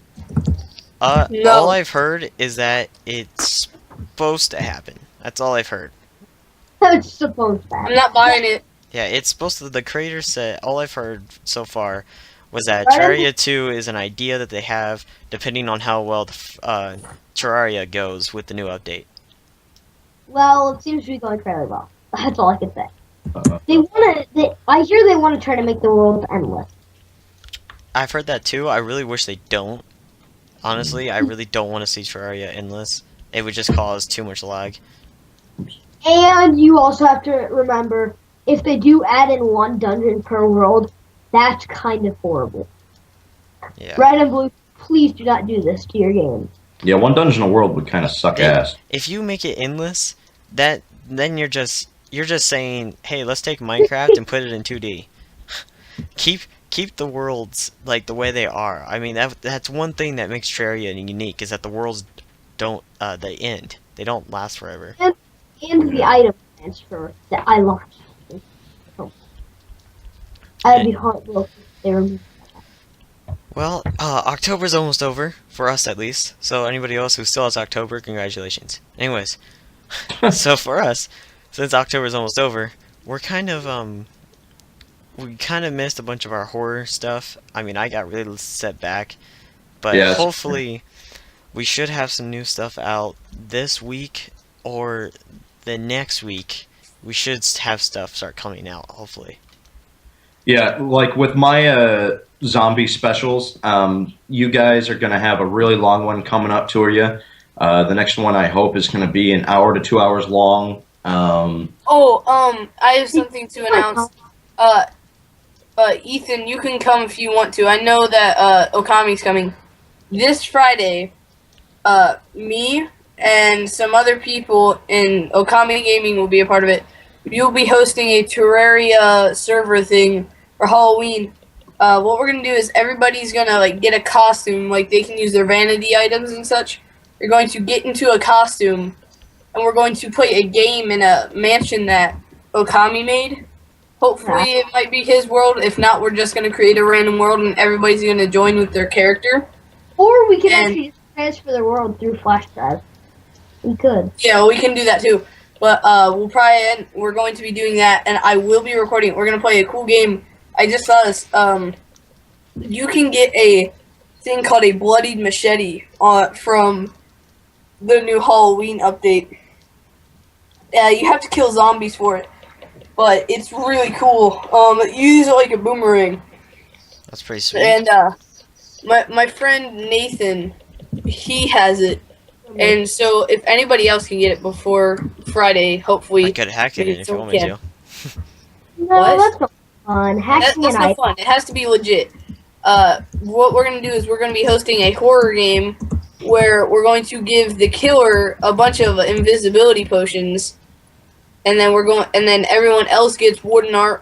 No. All I've heard is that it's supposed to happen. That's all I've heard. It's supposed to I'm happen. not buying it. Yeah, it's supposed to. The creator said all I've heard so far was that Right. Terraria 2 is an idea that they have depending on how well the Terraria goes with the new update. Well, it seems to be going fairly well. That's all I can say. Uh, I hear they want to try to make the world endless. I've heard that too. I really wish they don't. Honestly, I really don't want to see Terraria endless. It would just cause too much lag. And you also have to remember, if they do add in one dungeon per world, that's kind of horrible. Yeah. Red and Blue, please do not do this to your game. yeah, one dungeon a world would kind of suck Yeah. ass. If you make it endless, then you're just saying, hey, let's take Minecraft and put it in 2D. keep the worlds like the way they are. I mean, that's one thing that makes Terraria unique, is that the worlds don't they end. They don't last forever. And the item transfer that I lost. I'd be heartbroken if they removed. Well, October's almost over, for us at least. So anybody else who still has October, congratulations. Anyways, so for us, since October's almost over, we're kind of, we kind of missed a bunch of our horror stuff. I mean, I got really set back. But Yeah, that's hopefully, we should have some new stuff out this week or the next week. We should have stuff start coming out, hopefully. Yeah, like with my zombie specials, you guys are going to have a really long one coming up to you. The next one I hope is going to be an hour to 2 hours long. I have something to announce. Ethan, you can come if you want to. I know that Okami's coming this Friday. Me and some other people in Okami Gaming will be a part of it. You'll be hosting a Terraria server thing for Halloween. What we're gonna do is everybody's gonna like get a costume, like they can use their vanity items and such. You're going to get into a costume, and we're going to play a game in a mansion that Okami made. Hopefully, it might be his world. If not, we're just gonna create a random world, and everybody's gonna join with their character. Or we can actually just transfer the world through flash drive. We could. Yeah, we can do that too. But we're going to be doing that, and I will be recording it. We're gonna play a cool game. I just saw this. You can get a thing called a bloodied machete from the new Halloween update. You have to kill zombies for it, but it's really cool. You use it like a boomerang. That's pretty sweet. And my friend Nathan, he has it. And so if anybody else can get it before Friday, hopefully. I could hack it in if you want me to. No, What? that's not fun. Hacking That's an no item. fun. It has to be legit. What we're going to do is we're going to be hosting a horror game where we're going to give the killer a bunch of invisibility potions, and then everyone else gets wooden armor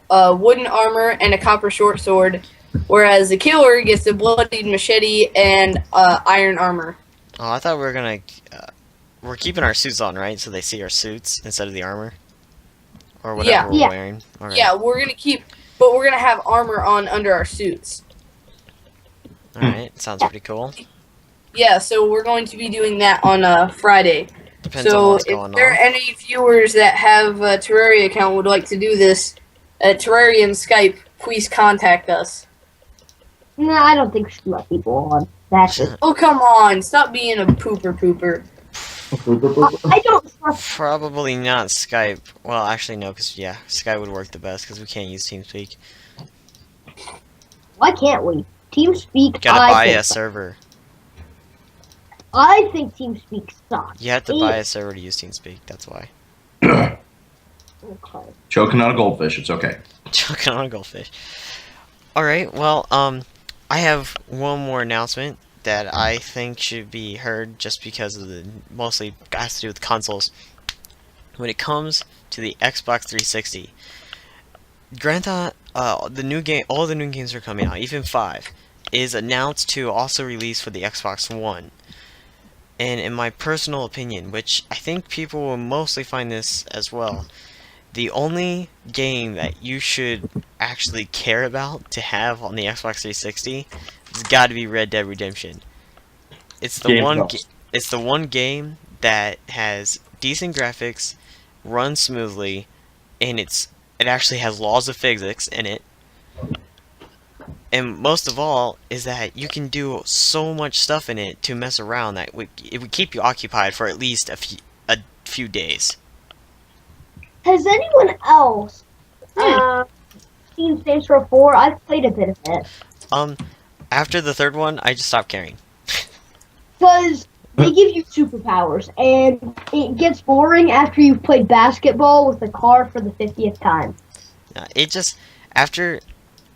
and a copper short sword, whereas the killer gets a bloodied machete and iron armor. Oh, I thought we were gonna. We're keeping our suits on, right? So they see our suits instead of the armor, or whatever we're Yeah. wearing. Okay. Yeah, we're gonna have armor on under our suits. All right. Sounds pretty cool. Yeah, so we're going to be doing that on Friday. Depends on So what's if going there are on. any viewers that have a Terraria account would like to do this, Terraria and Skype, please contact us. No, I don't think we should let people on. That's it. Oh, come on. Stop being a pooper. I don't trust. Probably not Skype. Well, actually no, because yeah, Skype would work the best because we can't use TeamSpeak. Why can't we? TeamSpeak. Gotta I buy think a server. I think TeamSpeak sucks. You have to buy a server to use TeamSpeak. That's why. Okay. Choking on a goldfish, it's okay. Choking on a goldfish. All right. Well, I have one more announcement that I think should be heard just because of the mostly has to do with consoles. When it comes to the Xbox 360, Grand Theft, the new game, all the new games are coming out, even 5, is announced to also release for the Xbox One. And in my personal opinion, which I think people will mostly find this as well, the only game that you should actually care about to have on the Xbox 360 has got to be Red Dead Redemption. It's the Game one. Plus. It's the one game that has decent graphics, runs smoothly, and it actually has laws of physics in it. And most of all is that you can do so much stuff in it to mess around that it would keep you occupied for at least a few days. Has anyone else seen Saints Row 4? I've played a bit of it. After the third one, I just stopped caring. Because they give you superpowers, and it gets boring after you've played basketball with a car for the 50th time.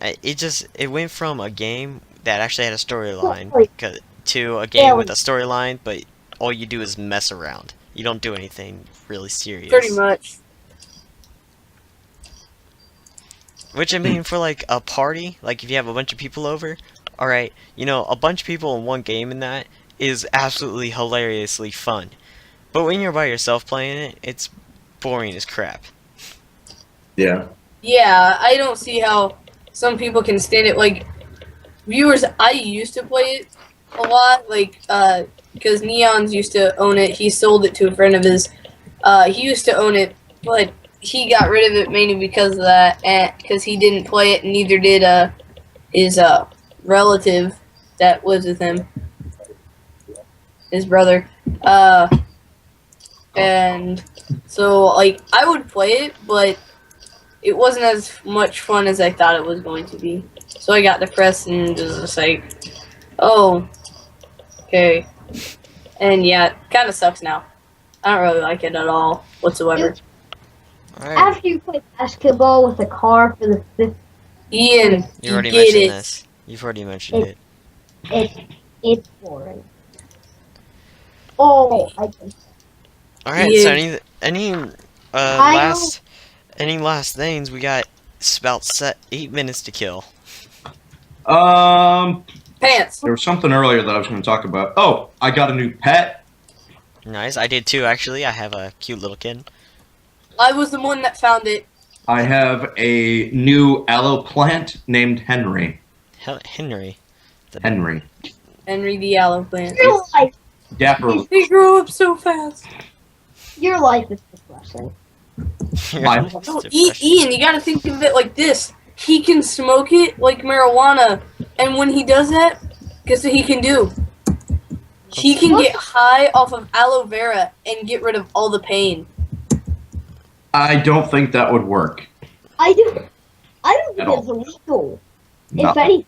It went from a game that actually had a storyline to a game Yeah, with a storyline, but all you do is mess around. You don't do anything really serious. Pretty much. Which, I mean, for like a party, like if you have a bunch of people over, alright, a bunch of people in one game in that is absolutely hilariously fun. But when you're by yourself playing it, it's boring as crap. Yeah. Yeah, I don't see how some people can stand it. Like, viewers, I used to play it a lot, like, because Neons used to own it. He sold it to a friend of his. He used to own it, but he got rid of it mainly because of that, and because he didn't play it, and neither did his relative that lives with him, his brother. And so, like, I would play it, but it wasn't as much fun as I thought it was going to be. So I got depressed and was just like, oh, okay. And yeah, it kind of sucks now. I don't really like it at all whatsoever. Alright, After you play basketball with a car for the 50th, Ian, you already get mentioned it. this. You've already mentioned it. it's boring. Oh, I can. Alright, Yeah. so any I last things? We got about 8 minutes to kill. Pants. There was something earlier that I was going to talk about. Oh, I got a new pet. Nice, I did too actually. I have a cute little kitten. I was the one that found it. I have a new aloe plant named Henry. Henry. Henry. Henry the aloe plant. Your life, Dapper. They grew up so fast. your life is depressing. My- No, Ian, you gotta think of it like this. He can smoke it like marijuana, and when he does that, guess what he can do? He can get high off of aloe vera and get rid of all the pain. I don't think that would work. I don't think At all. it's illegal. No. If anything,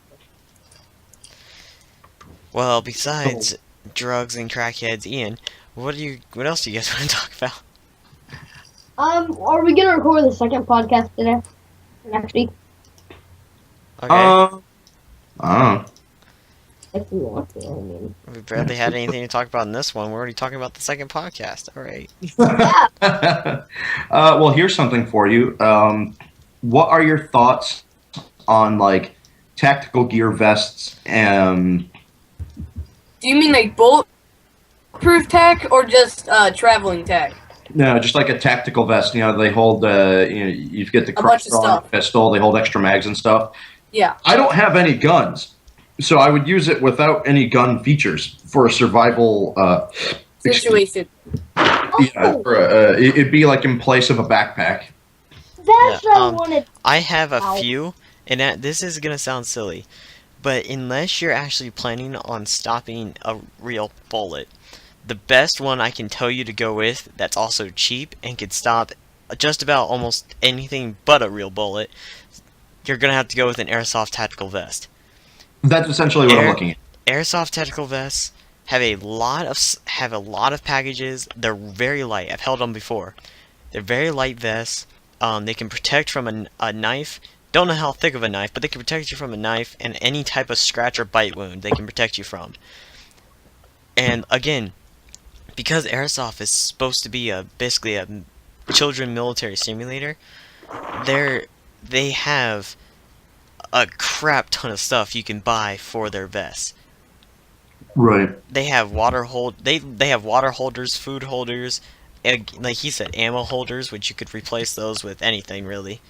Well, besides drugs and crackheads, Ian, what else do you guys want to talk about? are we gonna record the second podcast today? Next week, Okay. I don't know. if we want to. I mean, We barely had anything to talk about in this one. We're already talking about the second podcast. Alright. Well, here's something for you. What are your thoughts on like tactical gear vests and Do you mean like bulletproof tech or just traveling tech? no, just like a tactical vest? You know, they hold you get the A bunch of crossbow and stuff. pistol. They hold extra mags and stuff. Yeah. I don't have any guns, so I would use it without any gun features for a survival Situation. Yeah, it'd be like in place of a backpack. that's Yeah, what I wanted. I have a Ow. few, and this is gonna sound silly, but unless you're actually planning on stopping a real bullet, the best one I can tell you to go with that's also cheap and can stop just about almost anything but a real bullet, you're gonna have to go with an airsoft tactical vest. That's essentially what I'm looking at. Airsoft tactical vests have a lot of packages. They're very light. I've held them before. They're very light vests. They can protect from a knife. Don't know how thick of a knife, but they can protect you from a knife and any type of scratch or bite wound they can protect you from. And again, because Airsoft is supposed to be basically a children military simulator, they have a crap ton of stuff you can buy for their vests. Right. They have they have water holders, food holders, like he said, ammo holders, which you could replace those with anything really.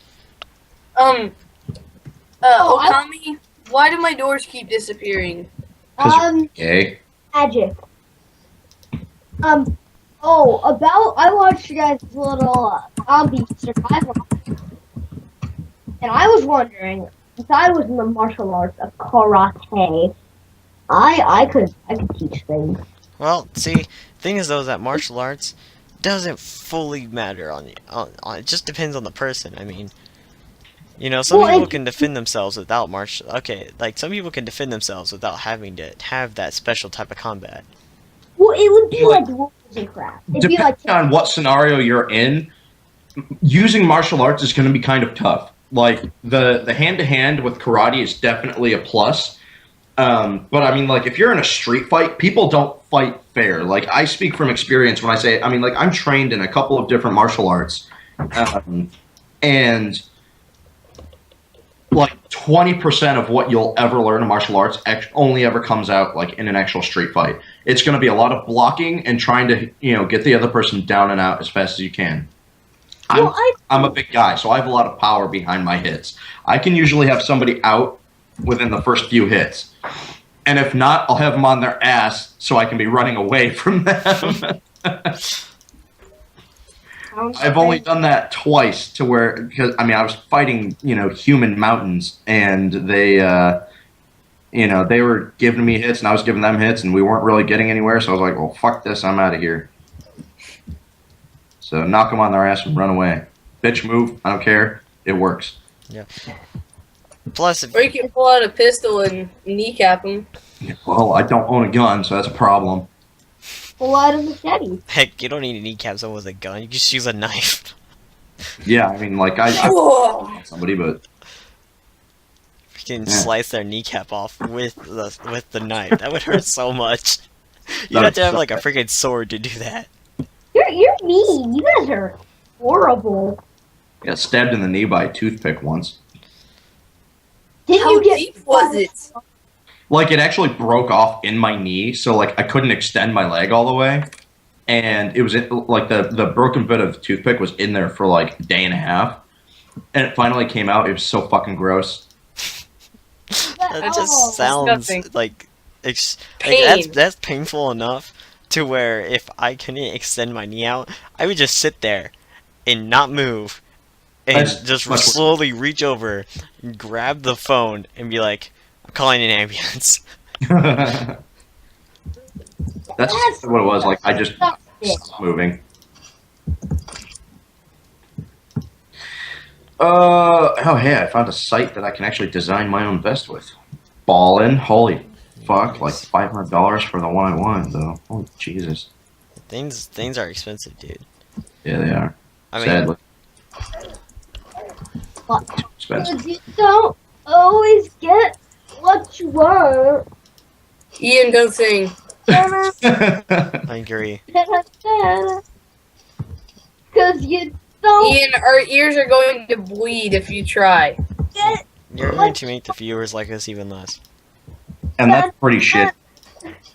Okami, why do my doors keep disappearing? Okay. Magic. I watched you guys' little zombie survival, and I was wondering, since I was in the martial arts of karate, I could teach things. Well, see, thing is though that martial arts doesn't fully matter on it just depends on the person. I mean, you know, some people can defend themselves without some people can defend themselves without having to have that special type of combat. Well, it would be like rules and crap. It'd be like Depending on what scenario you're in, using martial arts is going to be kind of tough. Like, the hand-to-hand with karate is definitely a plus. But, I mean, like, if you're in a street fight, people don't fight fair. Like, I speak from experience when I say, I mean, like, I'm trained in a couple of different martial arts. And, like, 20% of what you'll ever learn in martial arts only ever comes out, like, in an actual street fight. It's going to be a lot of blocking and trying to, you know, get the other person down and out as fast as you can. I'm a big guy, so I have a lot of power behind my hits. I can usually have somebody out within the first few hits. And if not, I'll have them on their ass so I can be running away from them. I've only done that twice because I was fighting, you know, human mountains, and they, you know, they were giving me hits and I was giving them hits, and we weren't really getting anywhere. So I was like, well, fuck this, I'm out of here. So knock them on their ass and run away. Bitch, move. I don't care. It works. Yeah. Plus, Or you can pull out a pistol and kneecap them. Well, I don't own a gun, so that's a problem. pull out a machete. heck, you don't need to kneecap someone with a gun. You just use a knife. Yeah, I mean, like, I somebody, but You can slice their kneecap off with the knife. That would hurt so much. You'd have to have like a freaking sword to do that. You're mean. You guys are horrible. I got stabbed in the knee by a toothpick once. Did How you get deep was it? Like, it actually broke off in my knee, so, like, I couldn't extend my leg all the way. And it was, like, the broken bit of toothpick was in there for, like, a day and a half. And it finally came out. It was so fucking gross. That just sounds disgusting. like, Pain. that's painful enough to where if I couldn't extend my knee out, I would just sit there and not move and That's just much worse. slowly reach over and grab the phone and be like, I'm calling an ambulance. That's what it was. Like, I just stopped moving. Oh, hey, I found a site that I can actually design my own vest with. Ballin'. Holy fuck. Like, $500 for the one I want, though. Oh, Jesus. Things are expensive, dude. Yeah, they are. I mean, Sadly. What? Too expensive. You don't always get what you want. Ian, don't sing. I agree. Because you don't Ian, our ears are going to bleed if you try. get You're going to make the viewers like us even less. And that's pretty shit.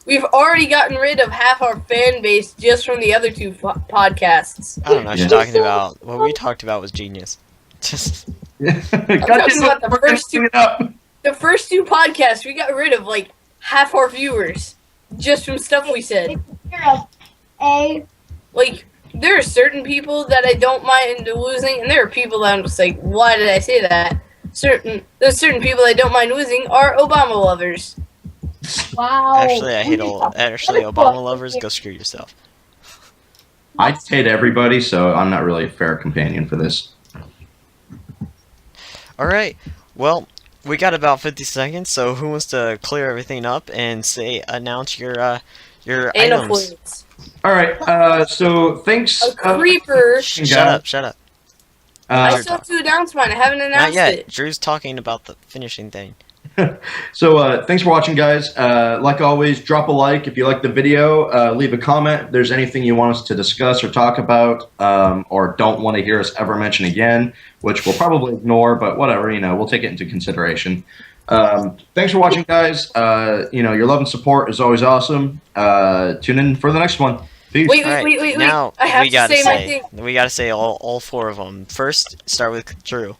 We've already gotten rid of half our fan base just from the other two podcasts. I don't know what you're Yeah. talking about. What we talked about was genius. Just talking about the first two- it up. The first two podcasts, we got rid of like half our viewers just from stuff we said. a Like, there are certain people that I don't mind losing, and there are people that I'm just like, why did I say that? Those certain people I don't mind losing are Obama lovers. wow. actually, I hate Obama lovers. Go screw yourself. I hate everybody, so I'm not really a fair companion for this. All right. Well, we got about 50 seconds. So who wants to clear everything up and announce your Anal items? fluids. All right, so thanks. A creeper. Shut up! Shut up! I Uh, still have to announce mine. I haven't Not announced yet. it. Drew's talking about the finishing thing. So thanks for watching, guys. Like always, drop a like if you like the video. Leave a comment if there's anything you want us to discuss or talk about, or don't want to hear us ever mention again, which we'll probably ignore, but whatever, we'll take it into consideration. Thanks for watching, guys. Your love and support is always awesome. Tune in for the next one. Peace. Wait, Alright, wait, wait. now I have we to gotta say my say, thing. we gotta say all four of them. First, start with Drew.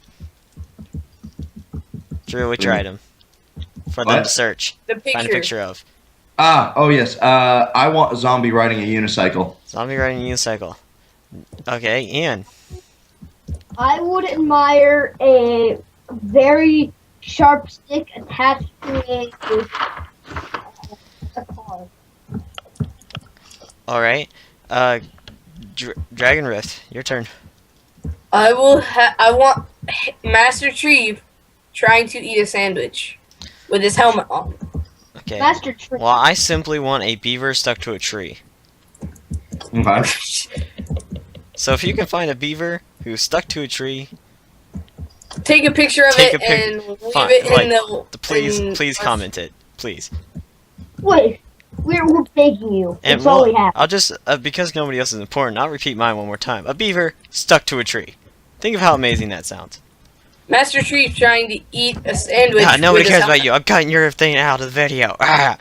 Drew, what's your item? For them What? to search. The Find a picture. picture of. Oh yes. I want a zombie riding a unicycle. Zombie riding a unicycle. Okay, Ian. I would admire a very sharp stick attached to a car. Alright. Dragon Rift, your turn. I want Master Treve trying to eat a sandwich with his helmet on. Okay. Master Tree. Well, I simply want a beaver stuck to a tree. Okay. So if you can find a beaver who's stuck to a tree, Take a picture of Take it a pic- and leave fine, it like, in the. please comment it, please. Wait, we're begging you. And That's all we have. I'll just because nobody else is important, I'll repeat mine one more time. A beaver stuck to a tree. Think of how amazing that sounds. Master Treve trying to eat a sandwich. Nobody with his cares about helmet. you. I'm cutting your thing out of the video. Ah.